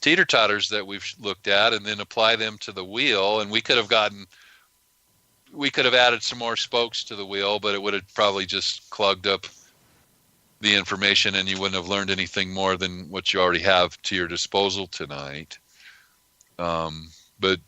teeter-totters that we've looked at and then apply them to the wheel, and we could have added some more spokes to the wheel, but it would have probably just clogged up the information and you wouldn't have learned anything more than what you already have to your disposal tonight. But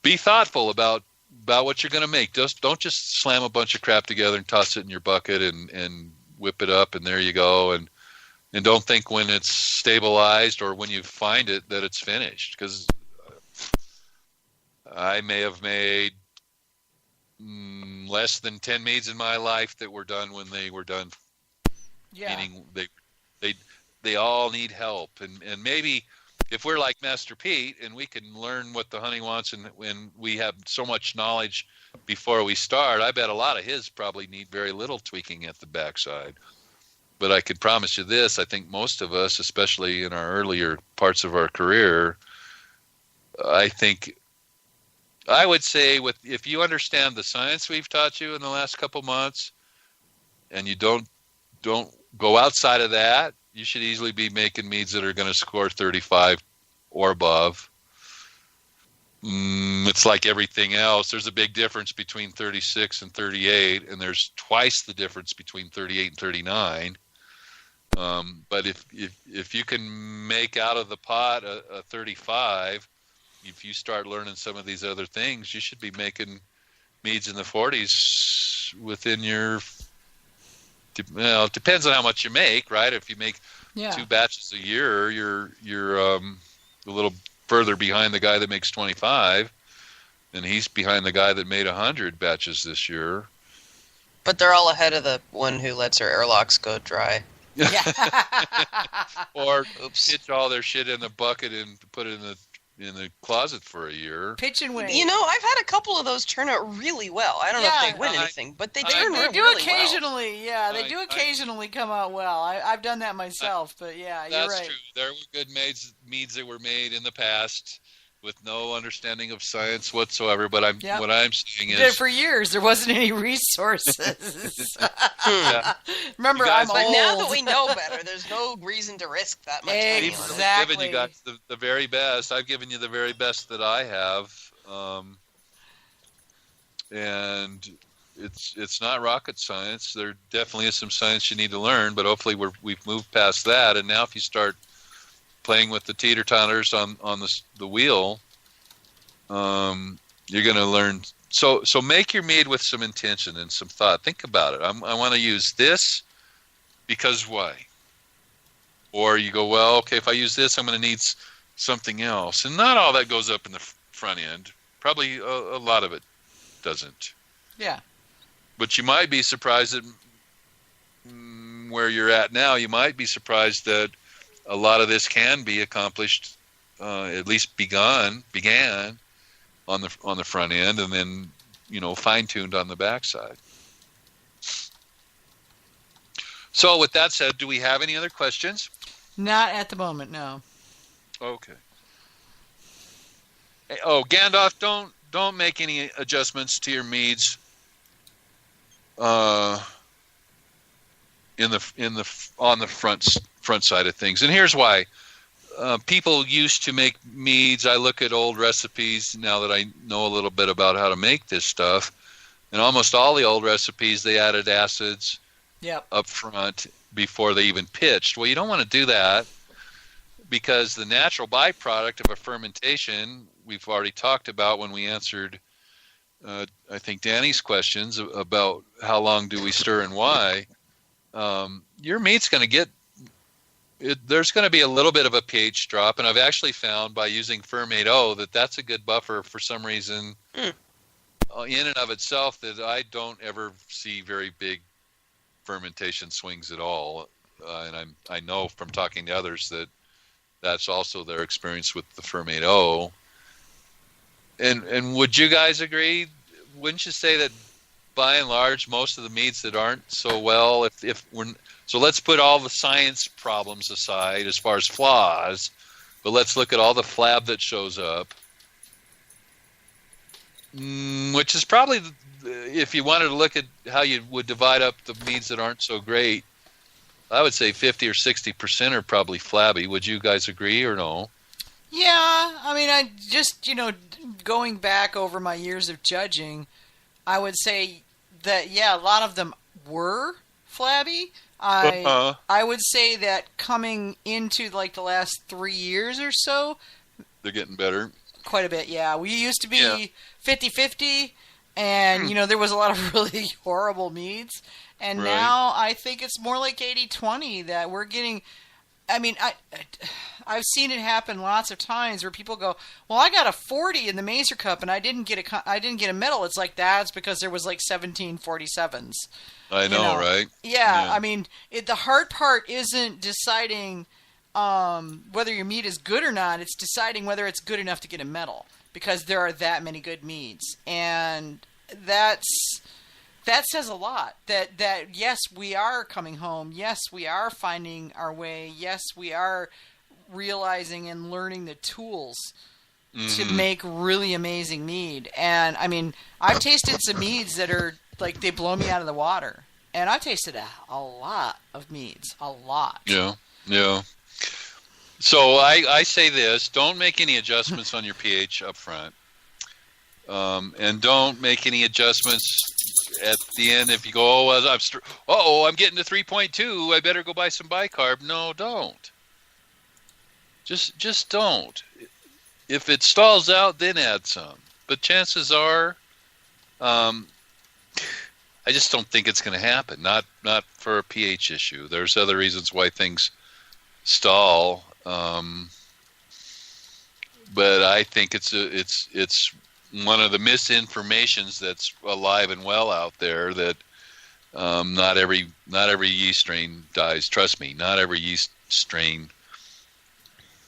be thoughtful about what you're going to make. Don't just slam a bunch of crap together and toss it in your bucket and whip it up and there you go. And don't think when it's stabilized or when you find it that it's finished, because I may have made less than 10 meads in my life that were done when they were done. Yeah. Meaning they all need help. And maybe if we're like Master Pete and we can learn what the honey wants and we have so much knowledge before we start, I bet a lot of his probably need very little tweaking at the backside. But I could promise you this, I think most of us, especially in our earlier parts of our career, I would say if you understand the science we've taught you in the last couple months and you don't go outside of that, you should easily be making meads that are going to score 35 or above. It's like everything else. There's a big difference between 36 and 38, and there's twice the difference between 38 and 39. But if you can make out of the pot a 35, if you start learning some of these other things, you should be making meads in the 40s within your. Well, it depends on how much you make, right? If you make 2 batches a year, you're a little further behind the guy that makes 25, and he's behind the guy that made 100 batches this year. But they're all ahead of the one who lets her airlocks go dry. Yeah. Or pitch all their shit in the bucket and put it in the closet for a year. Pitch and win. You know, I've had a couple of those turn out really well. I don't know if they win anything, but they turn out really well. They do occasionally, they do occasionally come out well. I've done that myself, but you're right. That's true. There were good meads that were made in the past with no understanding of science whatsoever, but what I'm saying is... For years, there wasn't any resources. Remember, I'm old. But now that we know better, there's no reason to risk that much money. Exactly. I've given you guys the very best. I've given you the very best that I have. And it's not rocket science. There definitely is some science you need to learn, but hopefully we've moved past that. And now if you start playing with the teeter-totters on the wheel, you're going to learn. So make your mead with some intention and some thought. Think about it. I want to use this because why? Or you go, well, okay, if I use this, I'm going to need something else. And not all that goes up in the front end. Probably a lot of it doesn't. Yeah. But you might be surprised at where you're at now. You might be surprised that a lot of this can be accomplished, at least began on the front end, and then fine-tuned on the backside. So, with that said, do we have any other questions? Not at the moment, no. Okay. Oh, Gandalf, don't make any adjustments to your meads. On the front side of things, and here's why. People used to make meads. I look at old recipes now that I know a little bit about how to make this stuff, and almost all the old recipes they added acids up front before they even pitched. Well, you don't want to do that because the natural byproduct of a fermentation we've already talked about when we answered I think Danny's questions about how long do we stir and why. Your meat's going to get there's going to be a little bit of a pH drop, and I've actually found by using Fermate-O that's a good buffer for some reason in and of itself, that I don't ever see very big fermentation swings at all. And I know from talking to others that that's also their experience with the Fermate-O. And would you guys agree? Wouldn't you say that by and large, most of the meads that aren't so well, so let's put all the science problems aside as far as flaws, but let's look at all the flab that shows up, which is probably, if you wanted to look at how you would divide up the meads that aren't so great, I would say 50 or 60% are probably flabby. Would you guys agree or no? Yeah, I mean, I just, going back over my years of judging, I would say that, yeah, a lot of them were flabby. I would say that coming into, like, the last 3 years or so... They're getting better. Quite a bit, yeah. We used to be 50-50, and, there was a lot of really horrible meads. And now I think it's more like 80-20 that we're getting... I mean, I've seen it happen lots of times where people go, "Well, I got a 40 in the Mazer Cup and I didn't get a medal." It's like that's because there was like 17 47s. I know, right? Yeah, I mean, the hard part isn't deciding whether your mead is good or not. It's deciding whether it's good enough to get a medal because there are that many good meads, and that says a lot. That yes, we are coming home. Yes, we are finding our way. Yes, we are realizing and learning the tools to make really amazing mead. And I mean, I've tasted some meads that are like they blow me out of the water. And I've tasted a lot of meads, a lot. Yeah. So I say this: don't make any adjustments on your pH up front, and don't make any adjustments at the end. If you go, I'm getting to 3.2. I better go buy some bicarb. No, don't. Just don't. If it stalls out, then add some. But chances are, I just don't think it's going to happen. Not for a pH issue. There's other reasons why things stall. But I think it's one of the misinformations that's alive and well out there that not every yeast strain dies. Trust me, not every yeast strain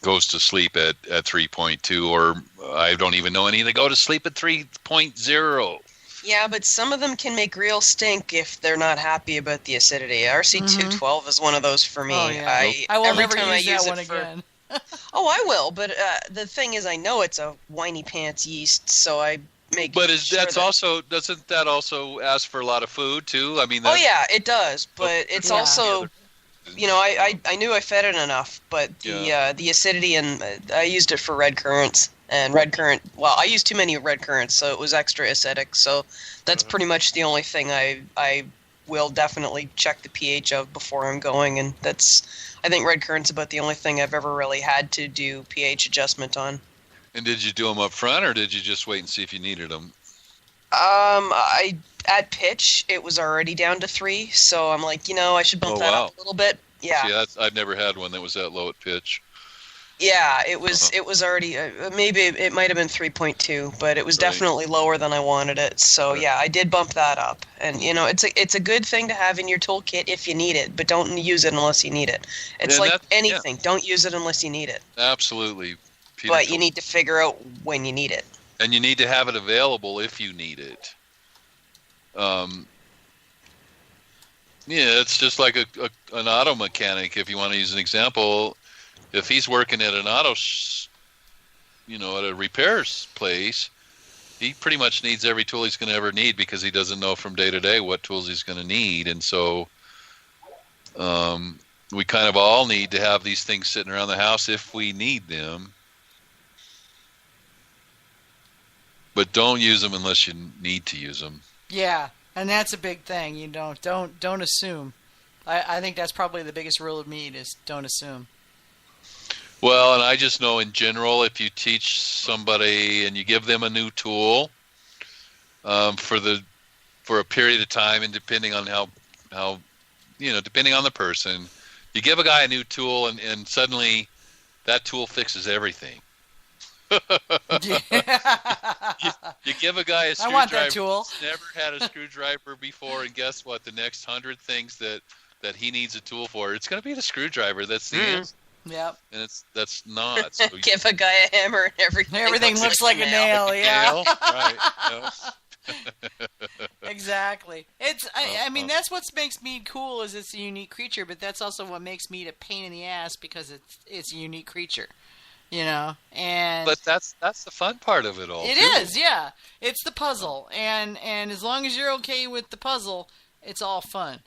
goes to sleep at 3.2, or I don't even know any that go to sleep at 3.0. Yeah, but some of them can make real stink if they're not happy about the acidity. RC212 is one of those for me. Oh, yeah. I will never use that one again. Oh, I will, but the thing is, I know it's a whiny pants yeast, so I make. But doesn't that also ask for a lot of food too? I mean. Oh yeah, it does, but it's also, I knew I fed it enough, but the acidity and I used it for red currants and red currant. Well, I used too many red currants, so it was extra acidic. So that's pretty much the only thing I will definitely check the pH of before I'm going, and I think red currant's about the only thing I've ever really had to do pH adjustment on. And did you do them up front, or did you just wait and see if you needed them? At pitch, it was already down to 3, so I'm like, I should bump that up a little bit. Yeah. See, I've never had one that was that low at pitch. Yeah, it was. It was already maybe it might have been 3.2, but it was definitely lower than I wanted it. So yeah, I did bump that up, and it's a good thing to have in your toolkit if you need it, but don't use it unless you need it. It's like anything, don't use it unless you need it. Absolutely. But you need to figure out when you need it, and you need to have it available if you need it. It's just like an auto mechanic. If you want to use an example. If he's working at an at a repairs place, he pretty much needs every tool he's going to ever need because he doesn't know from day to day what tools he's going to need. And so we kind of all need to have these things sitting around the house if we need them. But don't use them unless you need to use them. Yeah, and that's a big thing. Don't assume. I think that's probably the biggest rule of mead is don't assume. Well, and I just know in general, if you teach somebody and you give them a new tool for a period of time, and depending on how depending on the person, you give a guy a new tool and suddenly that tool fixes everything. You give a guy a screwdriver. I want that tool. He's never had a screwdriver before, and guess what? The next 100 things that he needs a tool for, it's going to be the screwdriver. That's the answer. Yep. And that's not. So give a guy a hammer and everything looks like a nail. Yeah. Right. Exactly. I mean, that's what makes mead cool is it's a unique creature, but that's also what makes mead a pain in the ass because it's a unique creature. And but that's the fun part of it all. It is, yeah. It's the puzzle, and as long as you're okay with the puzzle, it's all fun.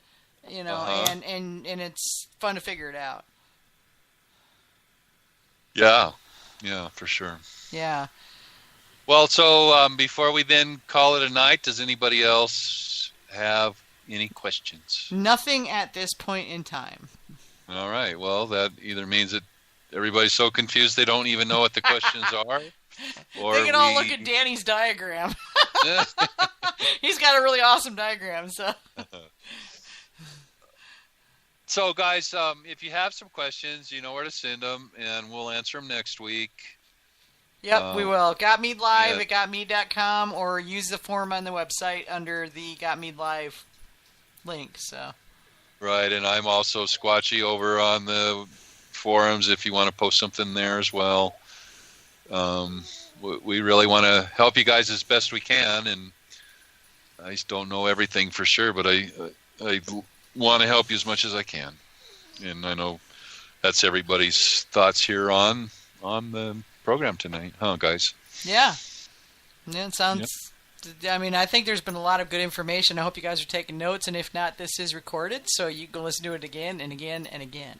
you know, and it's fun to figure it out. Yeah, for sure. Yeah. Well, so before we then call it a night, does anybody else have any questions? Nothing at this point in time. All right. Well, that either means that everybody's so confused they don't even know what the questions are. Or they can all look at Danny's diagram. He's got a really awesome diagram. So, guys, if you have some questions, you know where to send them, and we'll answer them next week. Yep, we will. Got Mead Live at gotmead.com, or use the form on the website under the Got Mead Live link. So. Right, and I'm also Squatchy over on the forums if you want to post something there as well. We really want to help you guys as best we can, and I just don't know everything for sure, but I want to help you as much as I can. And I know that's everybody's thoughts here on the program tonight, huh, guys? Yeah. It sounds... Yep. I mean, I think there's been a lot of good information. I hope you guys are taking notes, and if not, this is recorded, so you can listen to it again and again and again.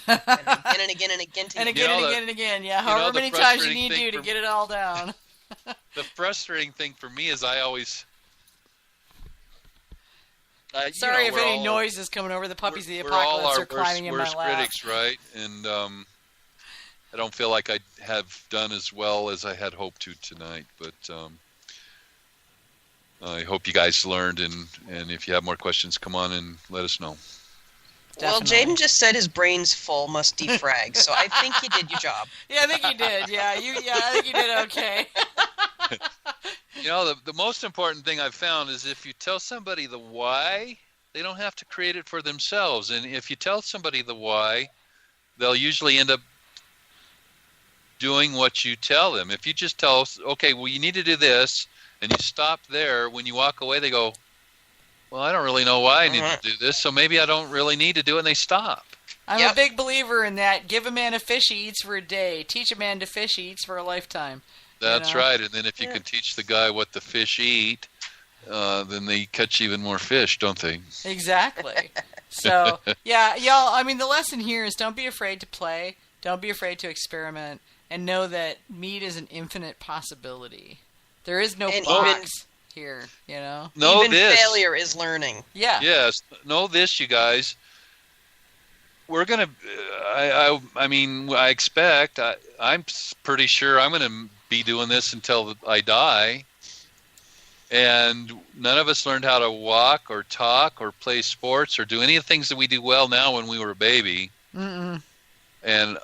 And again and again and again. And again and again and again, yeah. However many times you need to get it all down. The frustrating thing for me is I always... Sorry if any noise is coming over. The puppies of the apocalypse are climbing in my lap. We're all our worst critics, right? And I don't feel like I have done as well as I had hoped to tonight, but... I hope you guys learned, and if you have more questions, come on and let us know. Well, Jaden just said his brain's full, must defrag, so I think you did your job. Yeah, I think you did. Yeah, I think you did okay. You know, the most important thing I've found is if you tell somebody the why, they don't have to create it for themselves. And if you tell somebody the why, they'll usually end up doing what you tell them. If you just tell, okay, well, you need to do this, and you stop there, when you walk away, they go, well, I don't really know why I need to do this, so maybe I don't really need to do it, and they stop. I'm a big believer in that. Give a man a fish, he eats for a day. Teach a man to fish, he eats for a lifetime. That's right, and then if you can teach the guy what the fish eat, then they catch even more fish, don't they? Exactly. So, yeah, y'all, I mean, the lesson here is don't be afraid to play, don't be afraid to experiment, and know that mead is an infinite possibility. There is no box here, you know? Even failure is learning. Yeah. Yes. Know this, you guys. We're going to, I expect, I'm pretty sure I'm going to be doing this until I die. And none of us learned how to walk or talk or play sports or do any of the things that we do well now when we were a baby. Mm-mm. And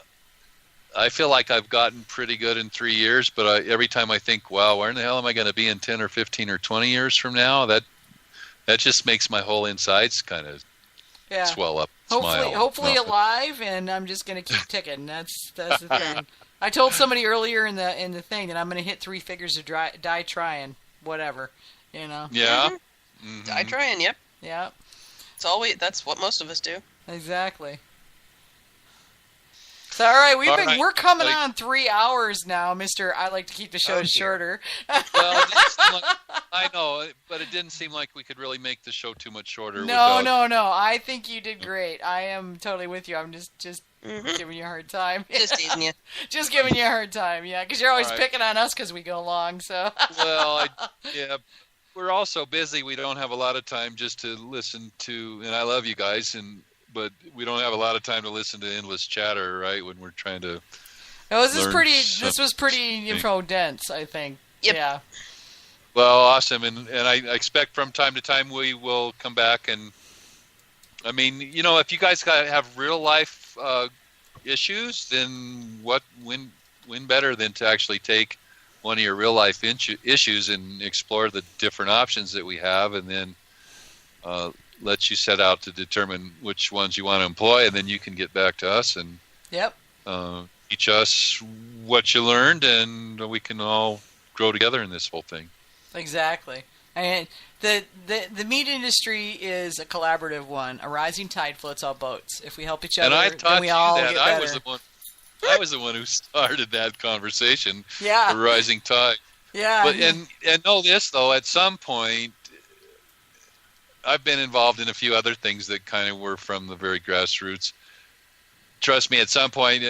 I feel like I've gotten pretty good in 3 years, but every time I think, wow, where in the hell am I going to be in 10 or 15 or 20 years from now? That just makes my whole insides kind of swell up, smile. Hopefully alive, and I'm just going to keep ticking. That's the thing. I told somebody earlier in the thing that I'm going to hit 3 figures to die trying, whatever, you know. Yeah. Mm-hmm. Die trying, yep. Yeah. That's what most of us do. Exactly. So, all right, we're coming on 3 hours now, Mr. I like to keep the show shorter. Well, I know, but it didn't seem like we could really make the show too much shorter. No. I think you did great. I am totally with you. I'm just giving you a hard time. Just teasing you. Just giving you a hard time, yeah, because you're always picking on us because we go long. So. Well, we're all so busy. We don't have a lot of time just to listen to, and I love you guys, but we don't have a lot of time to listen to endless chatter, right? When we're trying to. This was pretty info dense, I think. Yep. Yeah. Well, awesome, and I expect from time to time we will come back, and I mean, you know, if you guys have real life issues, then when better than to actually take one of your real life issues and explore the different options that we have, and then let you set out to determine which ones you want to employ, and then you can get back to us and teach us what you learned, and we can all grow together in this whole thing. Exactly. And the meat industry is a collaborative one. A rising tide floats all boats. If we help each other, then we all get better. I was the one who started that conversation. Yeah. The rising tide. Yeah. But and know this though, at some point, I've been involved in a few other things that kind of were from the very grassroots. Trust me, at some point